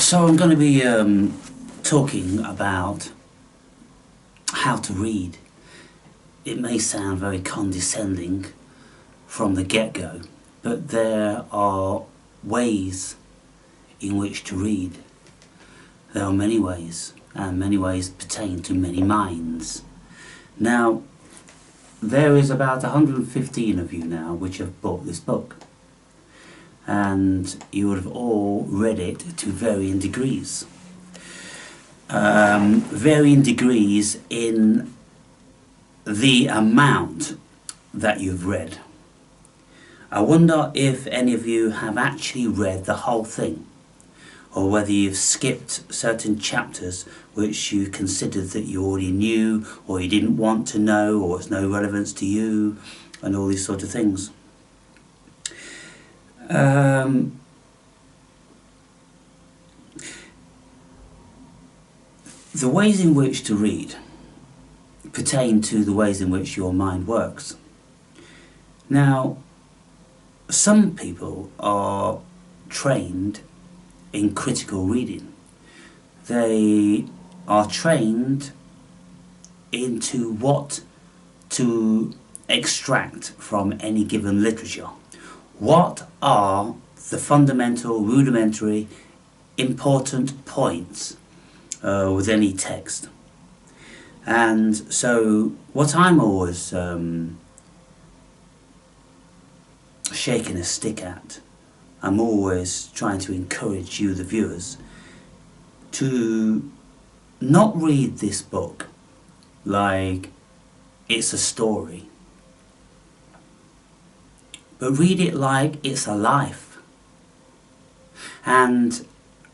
So I'm going to be talking about how to read. It may sound very condescending from the get-go, but there are ways in which to read. There are many ways, and many ways pertain to many minds. Now, there is about 115 of you now which have bought this book, and you would have all read it to varying degrees. Varying degrees in the amount that you've read. I wonder if any of you have actually read the whole thing, or whether you've skipped certain chapters which you considered that you already knew, or you didn't want to know, or it's no relevance to you, and all these sort of things. The ways in which to read pertain to the ways in which your mind works. Now, some people are trained in critical reading. They are trained into what to extract from any given literature. What are the fundamental, rudimentary, important points with any text? And so what I'm always shaking a stick at, I'm always trying to encourage you, the viewers, to not read this book like it's a story, but read it like it's a life, and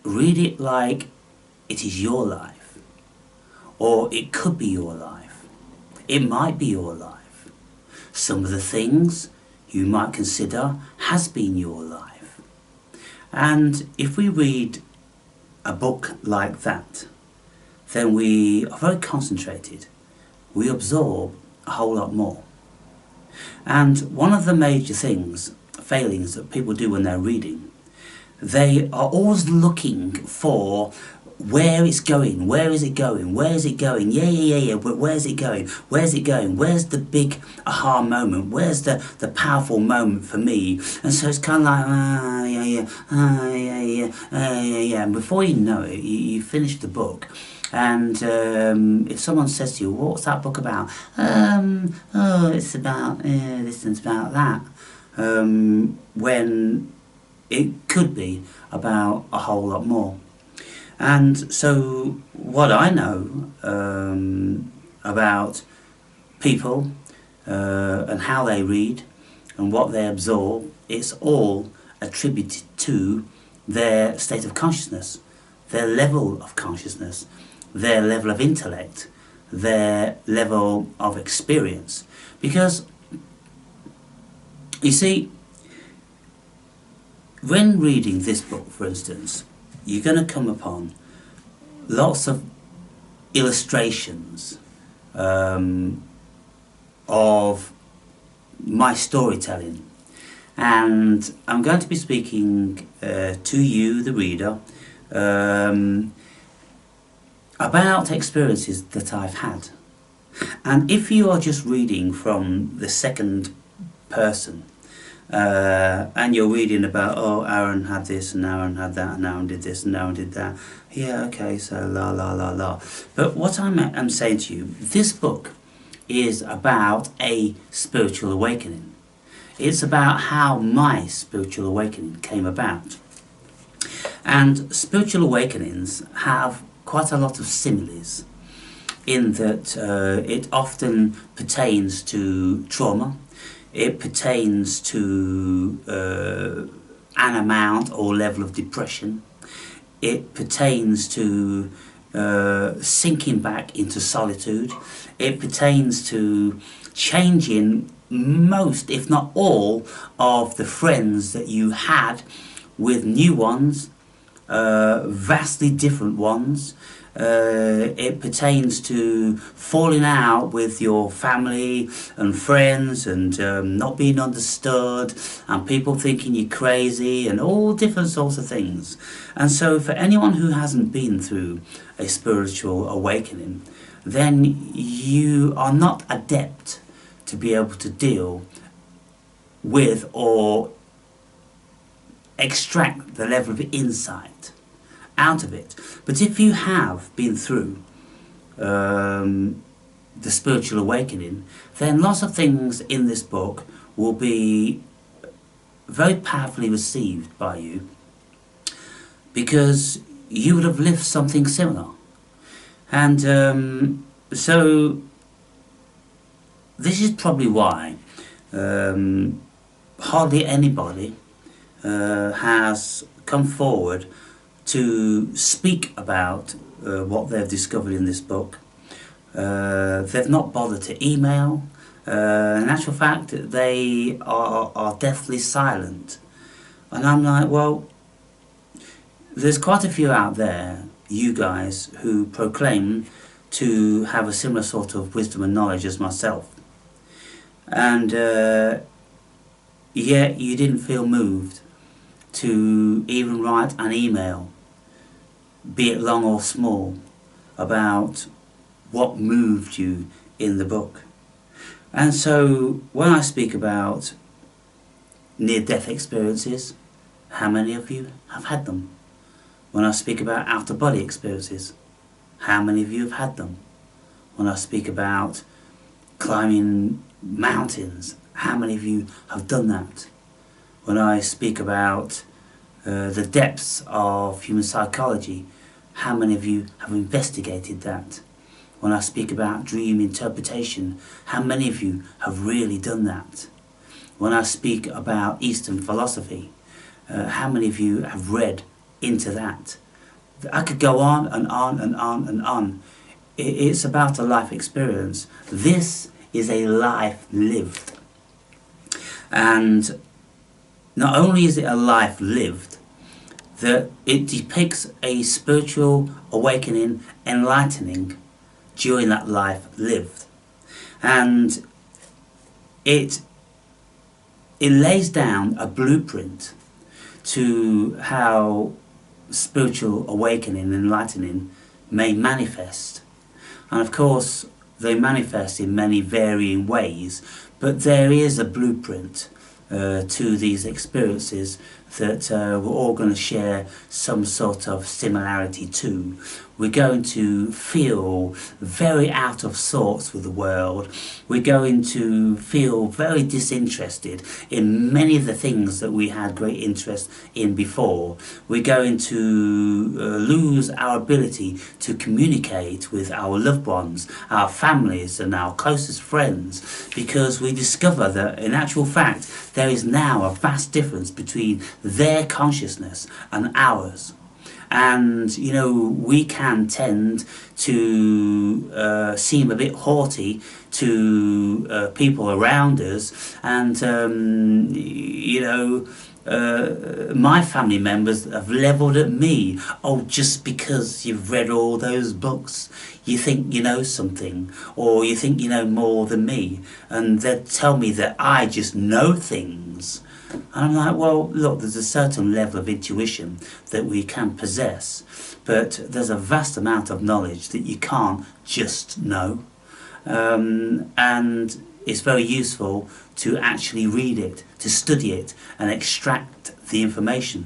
read it like it is your life, or it could be your life, it might be your life. Some of the things you might consider has been your life. And if we read a book like that, then we are very concentrated, we absorb a whole lot more. And one of the major failings that people do when they're reading, they are always looking for where it's going, where is it going, where is it going, yeah, but where's it going, where's it going, where's the big aha moment, where's the powerful moment for me? And so it's kind of like, and before you know it, you finish the book. And if someone says to you, what's that book about? Oh, it's about this and it's about that. When it could be about a whole lot more. And so what I know about people and how they read and what they absorb, it's all attributed to their state of consciousness, their level of consciousness, their level of intellect, their level of experience. Because, you see, when reading this book, for instance, you're going to come upon lots of illustrations of my storytelling. And I'm going to be speaking to you, the reader, about experiences that I've had. And if you are just reading from the second person, and you're reading about, oh, Aaron had this and Aaron had that and Aaron did this and Aaron did that, yeah, okay, so la la la la. But what I'm saying to you, this book is about a spiritual awakening. It's about how my spiritual awakening came about. And spiritual awakenings have quite a lot of similes, in that it often pertains to trauma, it pertains to an amount or level of depression, it pertains to sinking back into solitude, it pertains to changing most, if not all, of the friends that you had with new ones, vastly different ones. It pertains to falling out with your family and friends, and not being understood, and people thinking you're crazy, and all different sorts of things. And so for anyone who hasn't been through a spiritual awakening, then you are not adept to be able to deal with or extract the level of insight out of it. But if you have been through the spiritual awakening, then lots of things in this book will be very powerfully received by you, because you would have lived something similar. And so this is probably why hardly anybody has come forward to speak about what they've discovered in this book. They've not bothered to email. In actual fact, they are deathly silent. And I'm like, well, there's quite a few out there, you guys, who proclaim to have a similar sort of wisdom and knowledge as myself. And yet you didn't feel moved to even write an email, be it long or small, about what moved you in the book. And so when I speak about near-death experiences, how many of you have had them? When I speak about out-of-body experiences, how many of you have had them? When I speak about climbing mountains, how many of you have done that? When I speak about the depths of human psychology, how many of you have investigated that? When I speak about dream interpretation, how many of you have really done that? When I speak about Eastern philosophy, how many of you have read into that? I could go on and on and on and on. It's about a life experience. This is a life lived. And not only is it a life lived, that it depicts a spiritual awakening, enlightening during that life lived. And it lays down a blueprint to how spiritual awakening and enlightening may manifest. And of course they manifest in many varying ways, but there is a blueprint to these experiences that we're all going to share some sort of similarity to. We're going to feel very out of sorts with the world. We're going to feel very disinterested in many of the things that we had great interest in before. We're going to lose our ability to communicate with our loved ones, our families and our closest friends, because we discover that in actual fact there is now a vast difference between their consciousness and ours. And you know, we can tend to seem a bit haughty to people around us, and you know, my family members have levelled at me. Oh, just because you've read all those books, you think you know something, or you think you know more than me, and they tell me that I just know things. And I'm like, well, look, there's a certain level of intuition that we can possess, but there's a vast amount of knowledge that you can't just know. And it's very useful to actually read it, to study it, and extract the information.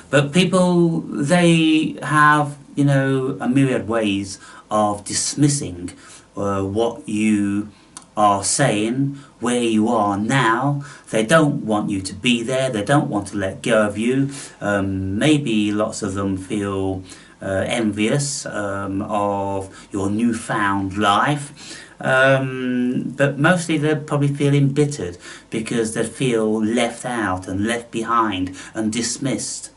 But people, they have, you know, a myriad ways of dismissing what you are saying, where you are now. They don't want you to be there, they don't want to let go of you. Maybe lots of them feel envious of your newfound life, but mostly they're probably feeling embittered because they feel left out and left behind and dismissed.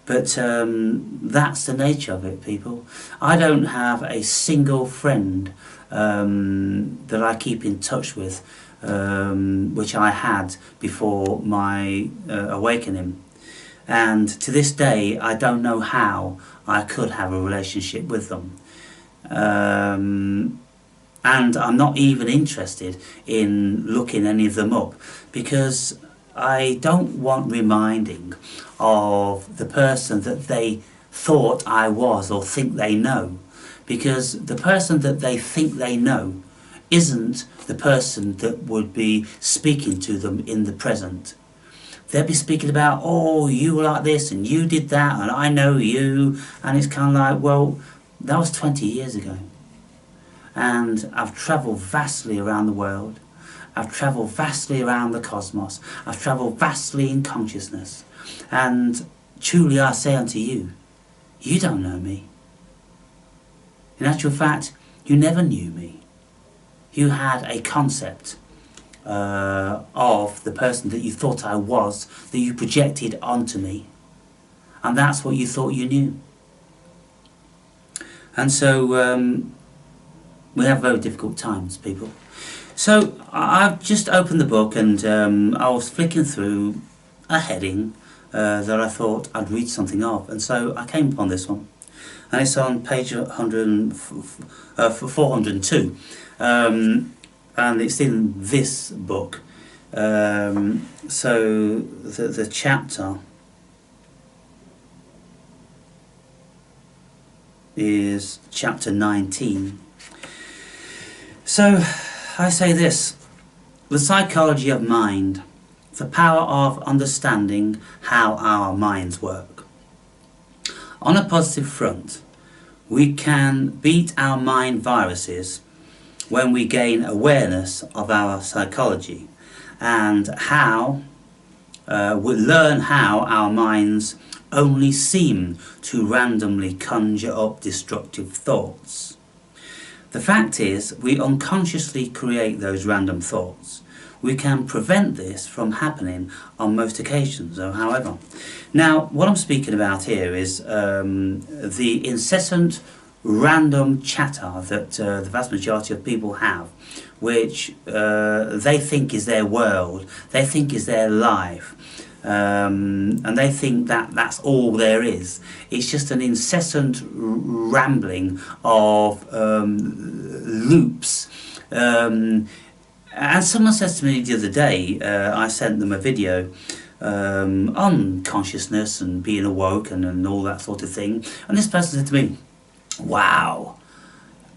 But that's the nature of it, people. I don't have a single friend that I keep in touch with, which I had before my awakening. and to this day I don't know how I could have a relationship with them. And I'm not even interested in looking any of them up, because I don't want reminding of the person that they thought I was or think they know, because the person that they think they know isn't the person that would be speaking to them in the present. They'll be speaking about, oh, you were like this and you did that and I know you, and it's kind of like, well, that was 20 years ago. And I've travelled vastly around the world. I've travelled vastly around the cosmos. I've travelled vastly in consciousness. And truly I say unto you, you don't know me. In actual fact, you never knew me. You had a concept of the person that you thought I was, that you projected onto me. And that's what you thought you knew. And so we have very difficult times, people. So I've just opened the book, and I was flicking through a heading that I thought I'd read something of, and so I came upon this one, and it's on page 402, and it's in this book. So the chapter is chapter 19. So I say this: the psychology of mind, the power of understanding how our minds work. On a positive front, we can beat our mind viruses when we gain awareness of our psychology and how we learn how our minds only seem to randomly conjure up destructive thoughts. The fact is, we unconsciously create those random thoughts. We can prevent this from happening on most occasions, however. Now, what I'm speaking about here is the incessant random chatter that the vast majority of people have, which they think is their world, they think is their life, and they think that that's all there is. It's just an incessant rambling of loops. And someone says to me the other day, I sent them a video on consciousness and being awoke and all that sort of thing, and this person said to me, wow,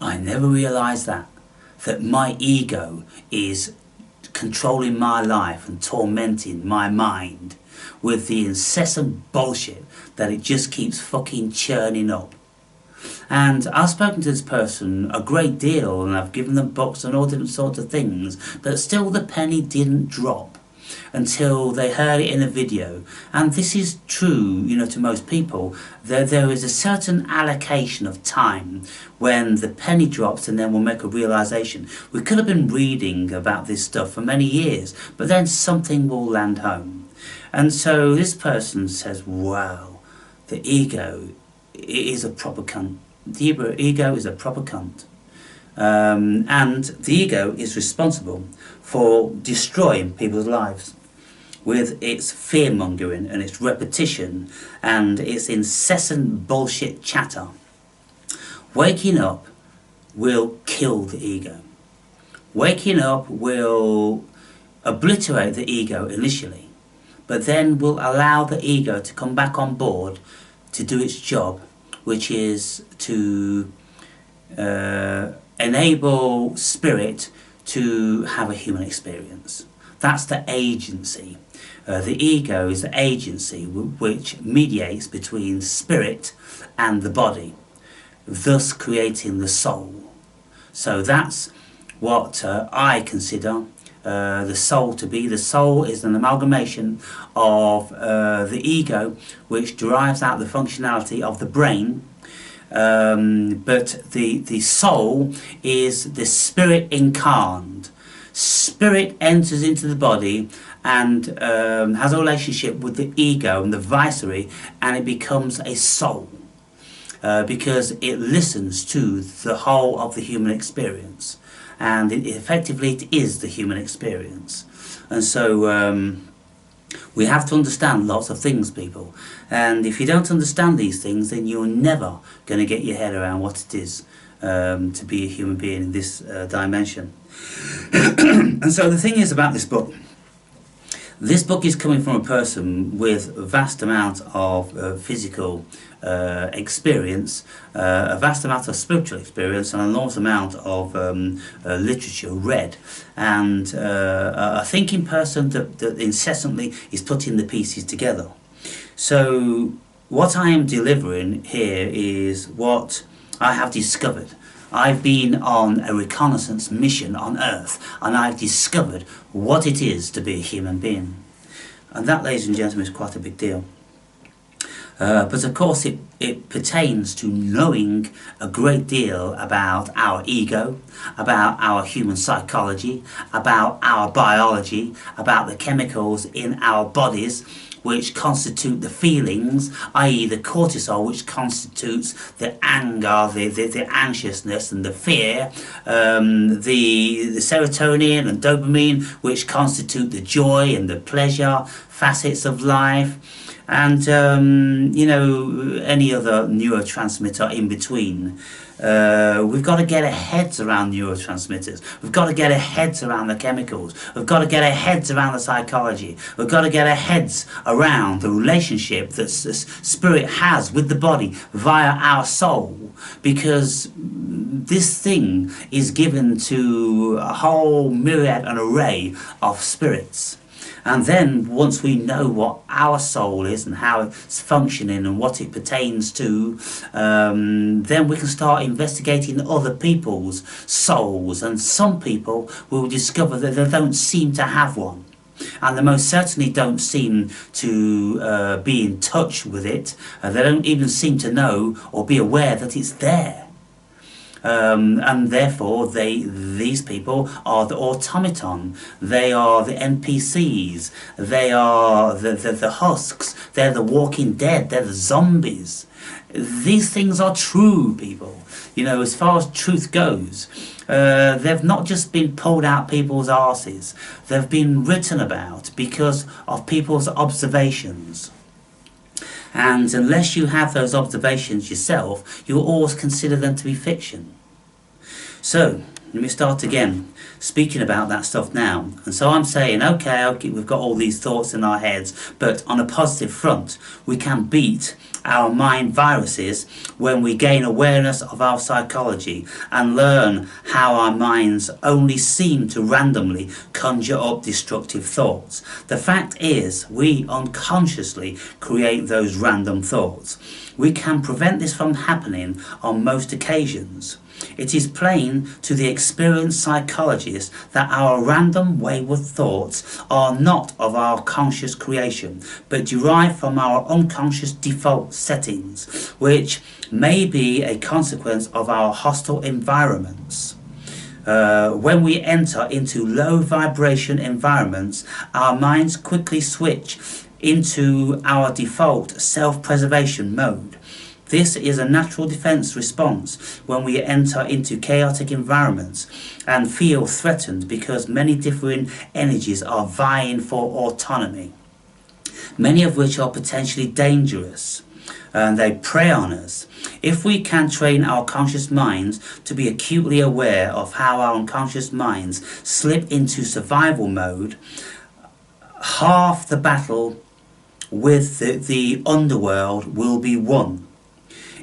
I never realised that my ego is controlling my life and tormenting my mind with the incessant bullshit that it just keeps fucking churning up. And I've spoken to this person a great deal, and I've given them books and all different sorts of things, but still the penny didn't drop until they heard it in a video. And this is true, you know, to most people. There is a certain allocation of time when the penny drops, and then we'll make a realization. We could have been reading about this stuff for many years, but then something will land home. And so this person says, wow, the ego is a proper cunt. The ego is a proper cunt. And the ego is responsible for destroying people's lives with its fear-mongering and its repetition and its incessant bullshit chatter. Waking up will kill the ego. Waking up will obliterate the ego initially, but then will allow the ego to come back on board to do its job, which is to enable spirit to have a human experience. That's the agency. The ego is the agency which mediates between spirit and the body, thus creating the soul. So that's what I consider the soul to be. The soul is an amalgamation of the ego, which derives out the functionality of the brain, but the soul is the spirit incarnate. Spirit enters into the body and has a relationship with the ego and the viceroy, and it becomes a soul because it listens to the whole of the human experience, and effectively it is the human experience. And so We have to understand lots of things, people. And if you don't understand these things, then you're never going to get your head around what it is to be a human being in this dimension. And so the thing is about this book is coming from a person with a vast amount of physical experience, a vast amount of spiritual experience, and an enormous amount of literature read, and a thinking person that incessantly is putting the pieces together. So what I am delivering here is what I have discovered. I've been on a reconnaissance mission on Earth, and I've discovered what it is to be a human being. And that, ladies and gentlemen, is quite a big deal. But of course it pertains to knowing a great deal about our ego, about our human psychology, about our biology, about the chemicals in our bodies which constitute the feelings, i.e. the cortisol, which constitutes the anger, the anxiousness and the fear, the serotonin and dopamine, which constitute the joy and the pleasure facets of life, and you know, any other neurotransmitter in between. We've got to get our heads around neurotransmitters. We've got to get our heads around the chemicals. We've got to get our heads around the psychology. We've got to get our heads around the relationship that spirit has with the body via our soul, because this thing is given to a whole myriad and array of spirits. And then once we know what our soul is and how it's functioning and what it pertains to, then we can start investigating other people's souls. And some people will discover that they don't seem to have one. And they most certainly don't seem to be in touch with it. They don't even seem to know or be aware that it's there. And therefore these people are the automaton, they are the NPCs, they are the husks, they're the walking dead, they're the zombies. These things are true, people. You know, as far as truth goes, they've not just been pulled out people's arses, they've been written about because of people's observations. And unless you have those observations yourself, you'll always consider them to be fiction. So, let me start again, speaking about that stuff now. And so I'm saying, okay, we've got all these thoughts in our heads, but on a positive front, we can beat our mind viruses when we gain awareness of our psychology and learn how our minds only seem to randomly conjure up destructive thoughts. The fact is, we unconsciously create those random thoughts. We can prevent this from happening on most occasions. It is plain to the experienced psychologist that our random wayward thoughts are not of our conscious creation, but derived from our unconscious default settings, which may be a consequence of our hostile environments. When we enter into low vibration environments, our minds quickly switch into our default self-preservation mode. This is a natural defense response when we enter into chaotic environments and feel threatened because many differing energies are vying for autonomy, many of which are potentially dangerous, and they prey on us. If we can train our conscious minds to be acutely aware of how our unconscious minds slip into survival mode, half the battle with the underworld will be won.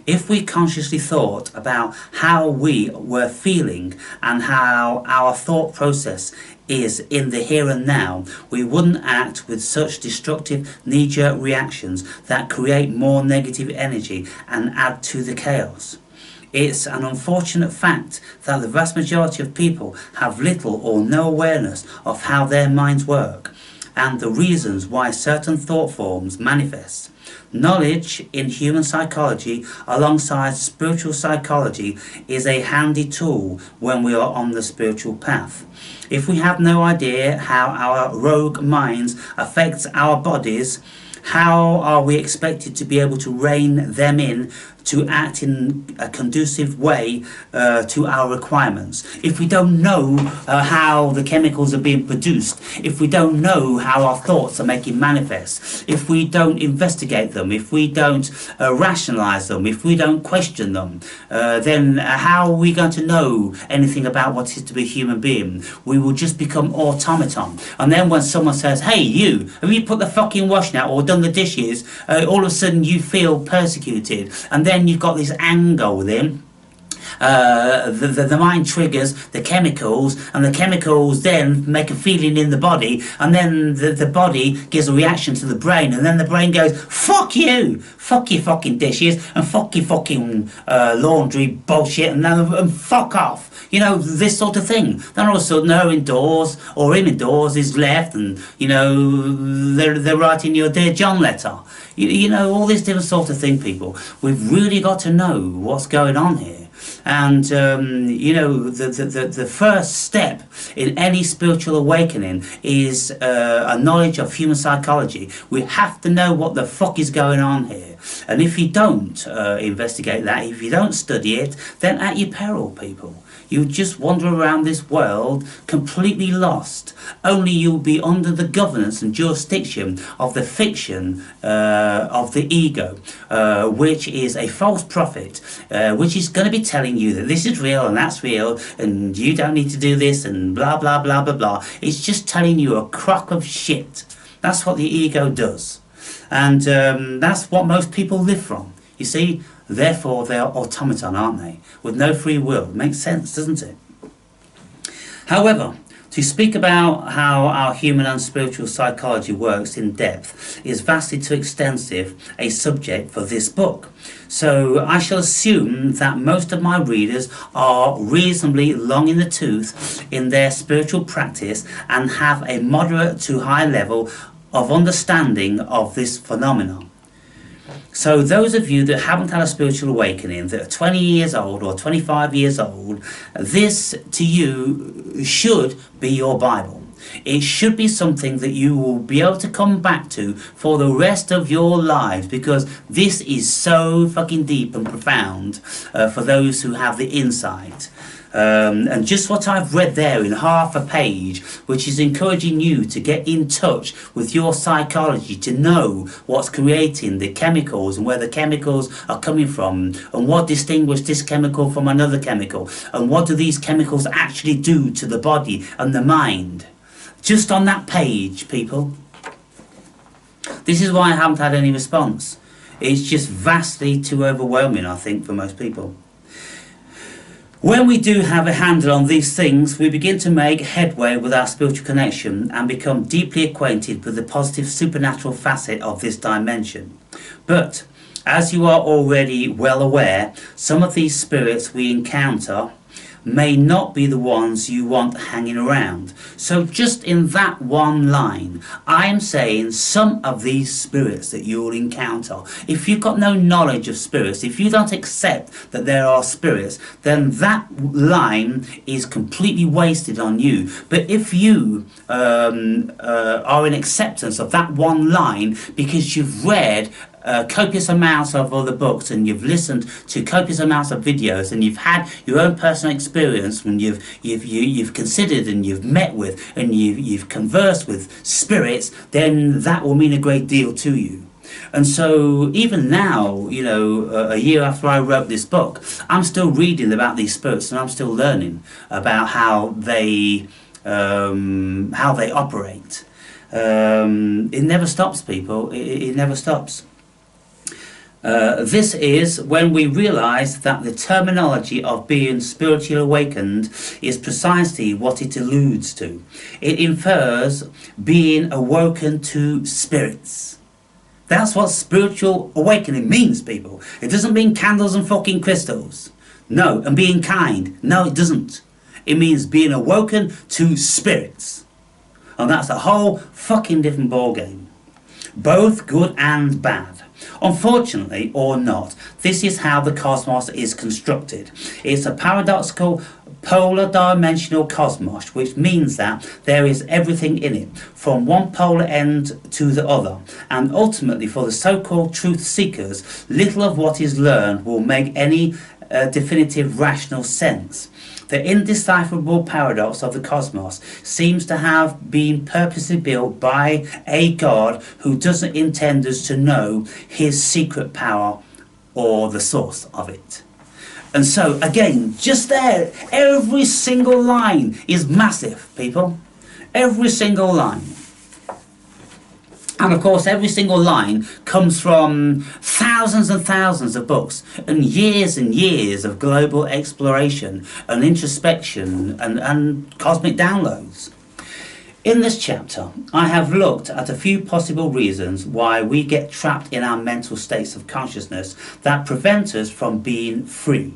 If we consciously thought about how we were feeling and how our thought process is in the here and now, we wouldn't act with such destructive knee-jerk reactions that create more negative energy and add to the chaos. It's an unfortunate fact that the vast majority of people have little or no awareness of how their minds work and the reasons why certain thought forms manifest. Knowledge in human psychology alongside spiritual psychology is a handy tool when we are on the spiritual path. If we have no idea how our rogue minds affect our bodies, how are we expected to be able to rein them in to act in a conducive way to our requirements? If we don't know how the chemicals are being produced, if we don't know how our thoughts are making manifest, if we don't investigate them, if we don't rationalize them, if we don't question them, then how are we going to know anything about what it is to be a human being? We will just become automaton. And then when someone says, hey, you, have you put the fucking washing out or done the dishes? All of a sudden you feel persecuted, and then you've got this anger within. The mind triggers the chemicals, and the chemicals then make a feeling in the body, and then the body gives a reaction to the brain, and then the brain goes, fuck you, fuck your fucking dishes, and fuck your fucking laundry bullshit, and fuck off. You know, this sort of thing. Then all of a sudden her indoors, or him indoors, is left, and, you know, they're writing you a Dear John letter. You know, all this different sort of thing, people. We've really got to know what's going on here. And, you know, the first step in any spiritual awakening is a knowledge of human psychology. We have to know what the fuck is going on here. And if you don't investigate that, if you don't study it, then at your peril, people. You just wander around this world completely lost. Only you'll be under the governance and jurisdiction of the fiction of the ego, which is a false prophet, which is going to be telling you that this is real and that's real, and you don't need to do this, and blah, blah, blah, blah, blah. It's just telling you a crock of shit. That's what the ego does. And that's what most people live from. You see? Therefore, they are automaton, aren't they? With no free will. It makes sense, doesn't it? However, to speak about how our human and spiritual psychology works in depth is vastly too extensive a subject for this book. So I shall assume that most of my readers are reasonably long in the tooth in their spiritual practice and have a moderate to high level of understanding of this phenomenon. So those of you that haven't had a spiritual awakening, that are 20 years old or 25 years old, this to you should be your Bible. It should be something that you will be able to come back to for the rest of your lives, because this is so fucking deep and profound for those who have the insight. And just what I've read there in half a page, which is encouraging you to get in touch with your psychology, to know what's creating the chemicals and where the chemicals are coming from, and what distinguishes this chemical from another chemical, and what do these chemicals actually do to the body and the mind. Just on that page, people. This is why I haven't had any response. It's just vastly too overwhelming, I think, for most people. When we do have a handle on these things, we begin to make headway with our spiritual connection and become deeply acquainted with the positive supernatural facet of this dimension. But, as you are already well aware, some of these spirits we encounter may not be the ones you want hanging around. So just in that one line, I am saying some of these spirits that you'll encounter, if you've got no knowledge of spirits, if you don't accept that there are spirits, then that line is completely wasted on you. But if you are in acceptance of that one line because you've read copious amounts of other books, and you've listened to copious amounts of videos, and you've had your own personal experience when you've considered and you've met with and you've conversed with spirits, then that will mean a great deal to you. And so even now, you know, a year after I wrote this book, I'm still reading about these spirits, and I'm still learning about how they operate. It never stops, people. It never stops. This is when we realize that the terminology of being spiritually awakened is precisely what it alludes to. It infers being awoken to spirits. That's what spiritual awakening means, people. It doesn't mean candles and fucking crystals. No, and being kind. No, it doesn't. It means being awoken to spirits. And that's a whole fucking different ballgame. Both good and bad. Unfortunately, or not, this is how the cosmos is constructed. It's a paradoxical polar dimensional cosmos, which means that there is everything in it, from one polar end to the other. And ultimately, for the so-called truth seekers, little of what is learned will make any definitive rational sense. The indecipherable paradox of the cosmos seems to have been purposely built by a God who doesn't intend us to know his secret power or the source of it. And so, again, just there, every single line is massive, people. Every single line. And of course, every single line comes from thousands and thousands of books and years of global exploration and introspection and cosmic downloads. In this chapter, I have looked at a few possible reasons why we get trapped in our mental states of consciousness that prevent us from being free.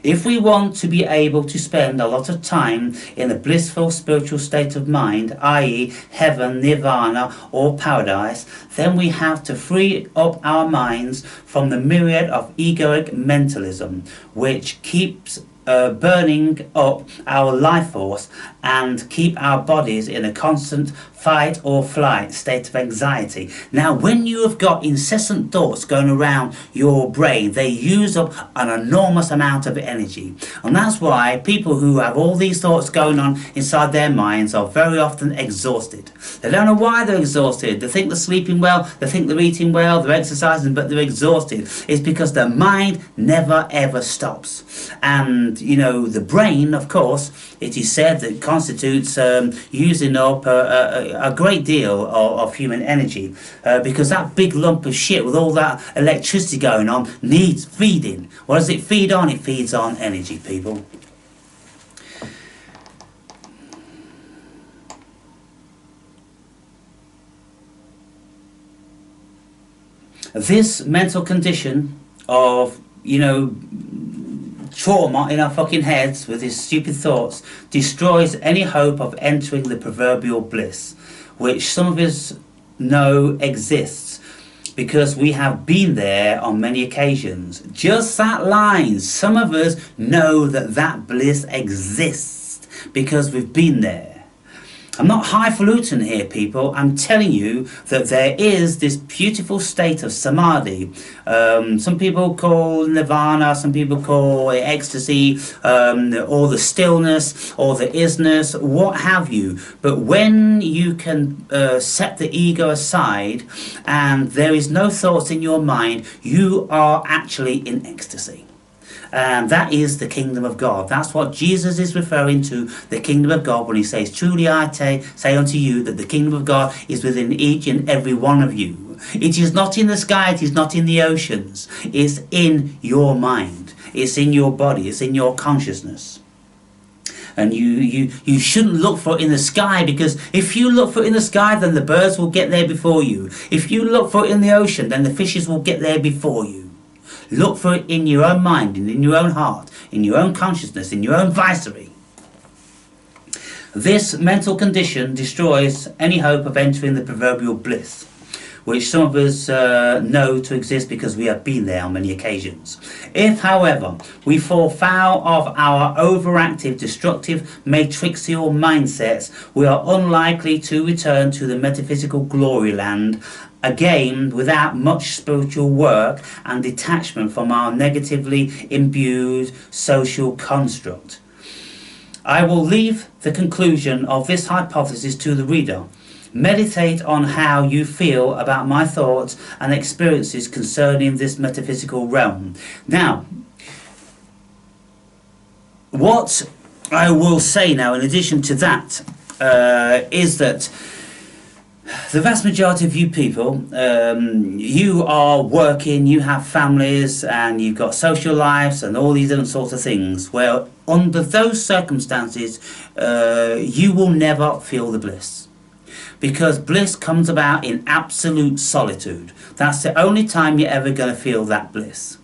If we want to be able to spend a lot of time in a blissful spiritual state of mind, i.e. heaven, nirvana or paradise, then we have to free up our minds from the myriad of egoic mentalism which keeps burning up our life force and keep our bodies in a constant fight or flight state of anxiety. Now, when you have got incessant thoughts going around your brain, they use up an enormous amount of energy. And that's why people who have all these thoughts going on inside their minds are very often exhausted. They don't know why they're exhausted. They think they're sleeping well, they think they're eating well, they're exercising, but they're exhausted. It's because their mind never ever stops. And, you know, the brain, of course, it is said that constitutes using up a great deal of human energy because that big lump of shit with all that electricity going on needs feeding. What does it feed on? It feeds on energy, people. This mental condition of, you know, trauma in our fucking heads with his stupid thoughts destroys any hope of entering the proverbial bliss, which some of us know exists because we have been there on many occasions. Just that line, some of us know that that bliss exists because we've been there. I'm not highfalutin here, people. I'm telling you that there is this beautiful state of samadhi. Some people call nirvana, some people call it ecstasy, or the stillness, or the isness, what have you. But when you can set the ego aside and there is no thoughts in your mind, you are actually in ecstasy. And that is the kingdom of God. That's what Jesus is referring to, the kingdom of God, when he says, truly I say unto you that the kingdom of God is within each and every one of you. It is not in the sky, it is not in the oceans. It's in your mind. It's in your body. It's in your consciousness. And you shouldn't look for it in the sky, because if you look for it in the sky, then the birds will get there before you. If you look for it in the ocean, then the fishes will get there before you. Look for it in your own mind and in your own heart, in your own consciousness, in your own vicery. This mental condition destroys any hope of entering the proverbial bliss, which some of us know to exist because we have been there on many occasions. If, however, we fall foul of our overactive, destructive, matrixial mindsets, we are unlikely to return to the metaphysical glory land again without much spiritual work and detachment from our negatively imbued social construct. I will leave the conclusion of this hypothesis to the reader. Meditate on how you feel about my thoughts and experiences concerning this metaphysical realm. Now, what I will say now in addition to that is that the vast majority of you people, you are working, you have families, and you've got social lives and all these different sorts of things. Well, under those circumstances, you will never feel the bliss. Because bliss comes about in absolute solitude. That's the only time you're ever going to feel that bliss.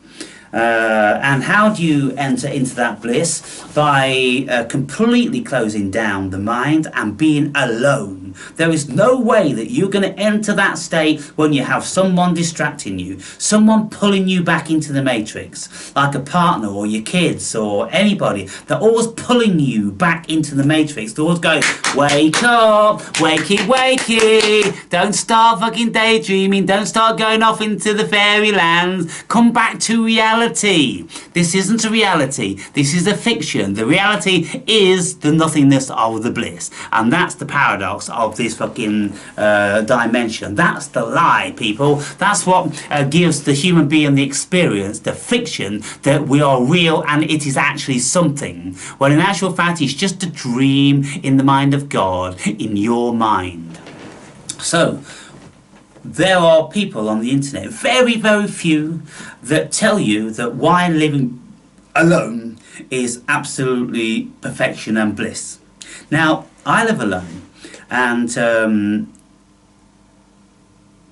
And how do you enter into that bliss? By completely closing down the mind and being alone. time. There is no way that you're going to enter that state when you have someone distracting you, someone pulling you back into the matrix, like a partner or your kids or anybody. They're always pulling you back into the matrix. They're always going, wake up, wakey, wakey, don't start fucking daydreaming, don't start going off into the fairylands, come back to reality. This isn't a reality, this is a fiction. The reality is the nothingness of the bliss, and that's the paradox of this fucking dimension. That's the lie, people. That's what gives the human being the experience, the fiction that we are real and it is actually something, when in actual fact it's just a dream in the mind of God, in your mind. So there are people on the internet, very, very few, that tell you that why living alone is absolutely perfection and bliss. Now, I live alone, and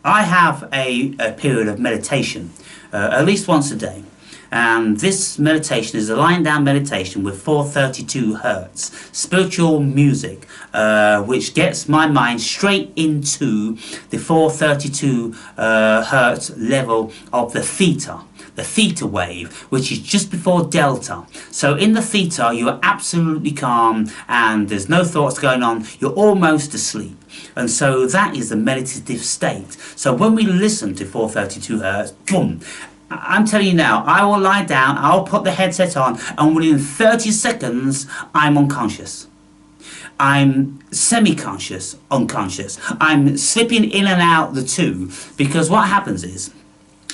I have a period of meditation, at least once a day. And this meditation is a lying down meditation with 432 hertz spiritual music, which gets my mind straight into the 432 hertz level of the theta wave, which is just before delta. So in the theta you are absolutely calm and there's no thoughts going on, you're almost asleep. And so that is the meditative state. So when we listen to 432 hertz, boom, I'm telling you now, I will lie down, I'll put the headset on, and within 30 seconds, I'm unconscious. I'm semi-conscious, unconscious. I'm slipping in and out the two, because what happens is,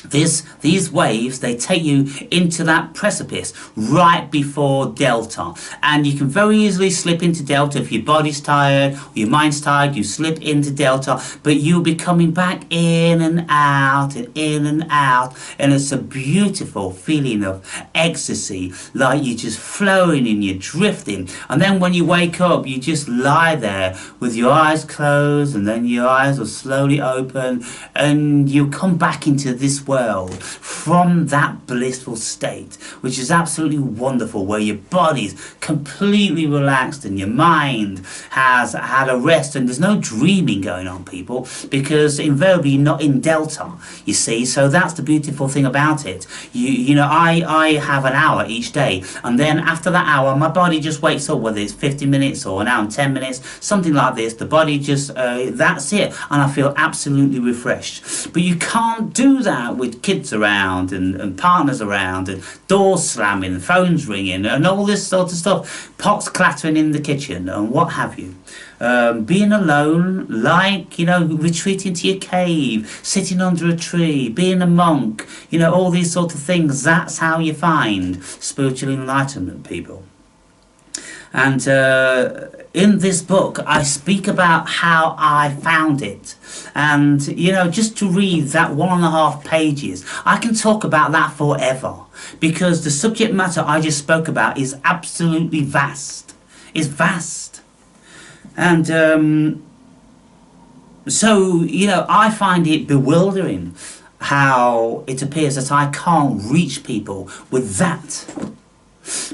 these waves, they take you into that precipice right before delta, and you can very easily slip into delta if your body's tired or your mind's tired. You slip into delta, but you'll be coming back in and out and in and out, and it's a beautiful feeling of ecstasy, like you're just flowing and you're drifting. And then when you wake up, you just lie there with your eyes closed, and then your eyes will slowly open, and you come back into this world from that blissful state, which is absolutely wonderful, where your body's completely relaxed and your mind has had a rest, and there's no dreaming going on, people, because invariably you're not in delta, you see. So that's the beautiful thing about it. You know, I have an hour each day, and then after that hour my body just wakes up, whether it's 50 minutes or an hour and 10 minutes, something like this. The body just that's it, and I feel absolutely refreshed. But you can't do that with kids around and partners around and doors slamming and phones ringing and all this sort of stuff, pots clattering in the kitchen and what have you. Being alone, like, you know, retreating to your cave, sitting under a tree, being a monk, you know, all these sort of things. That's how you find spiritual enlightenment, people. And in this book I speak about how I found it, and you know, just to read that 1.5 pages, I can talk about that forever, because the subject matter I just spoke about is absolutely vast. It's vast. And so, you know, I find it bewildering how it appears that I can't reach people with that.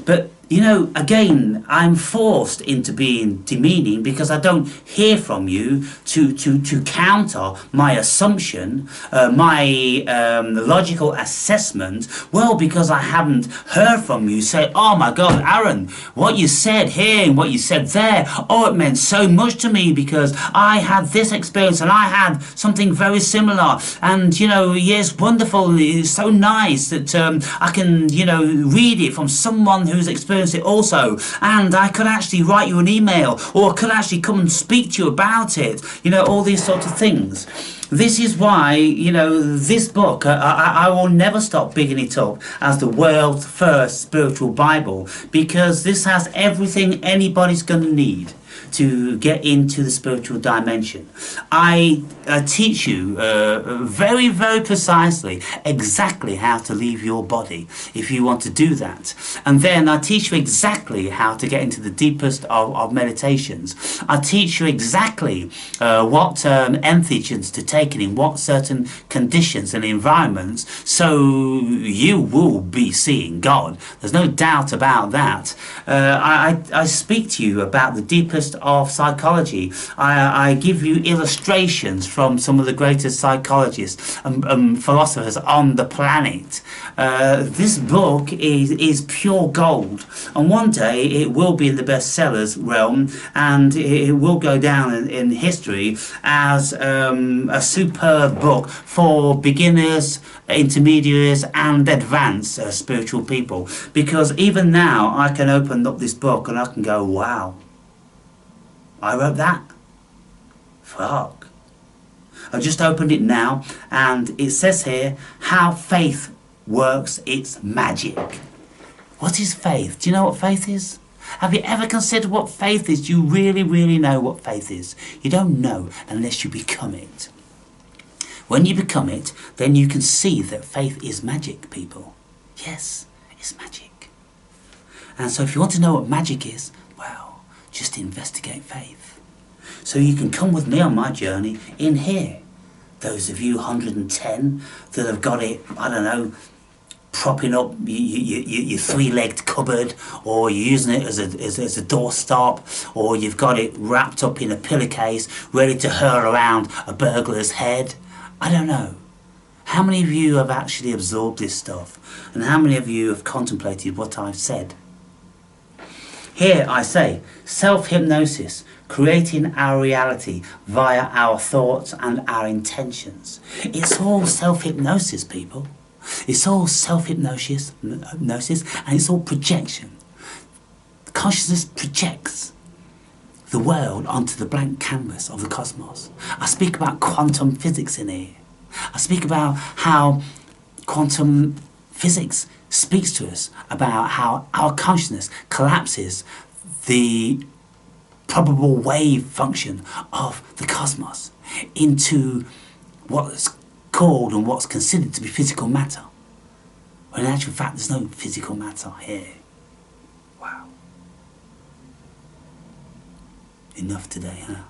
But you know, again, I'm forced into being demeaning because I don't hear from you to counter my assumption, my logical assessment. Well, because I haven't heard from you say, oh my God, Aaron, what you said here and what you said there, oh, it meant so much to me because I had this experience and I had something very similar. And, you know, yes, wonderful, it's so nice that I can, you know, read it from someone who's experienced it also, and I could actually write you an email, or I could actually come and speak to you about it, you know, all these sorts of things. This is why, you know, this book, I will never stop bigging it up as the world's first spiritual Bible, because this has everything anybody's going to need to get into the spiritual dimension. I teach you very, very precisely exactly how to leave your body if you want to do that. And then I teach you exactly how to get into the deepest of meditations. I teach you exactly what emphasis to take in what certain conditions and environments, so you will be seeing God. There's no doubt about that. I speak to you about the deepest greatest of psychology. I give you illustrations from some of the greatest psychologists and philosophers on the planet. This book is pure gold, and one day it will be in the bestsellers realm, and it will go down in history as a superb book for beginners, intermediaries and advanced spiritual people. Because even now I can open up this book and I can go, wow, I wrote that? Fuck. I just opened it now and it says here how faith works its magic. What is faith? Do you know what faith is? Have you ever considered what faith is? Do you really know what faith is? You don't know unless you become it. When you become it, then you can see that faith is magic, people. Yes, it's magic. And so if you want to know what magic is, well, just investigate faith. So you can come with me on my journey in here. Those of you 110 that have got it, I don't know, propping up your three-legged cupboard, or you're using it as a doorstop, or you've got it wrapped up in a pillowcase ready to hurl around a burglar's head. I don't know. How many of you have actually absorbed this stuff? And how many of you have contemplated what I've said? Here I say, self-hypnosis, creating our reality via our thoughts and our intentions. It's all self-hypnosis, people. It's all self-hypnosis, and it's all projection. Consciousness projects the world onto the blank canvas of the cosmos. I speak about quantum physics in here. I speak about how quantum physics speaks to us about how our consciousness collapses the probable wave function of the cosmos into what's called and what's considered to be physical matter. When in actual fact there's no physical matter here. Wow. Enough today, huh?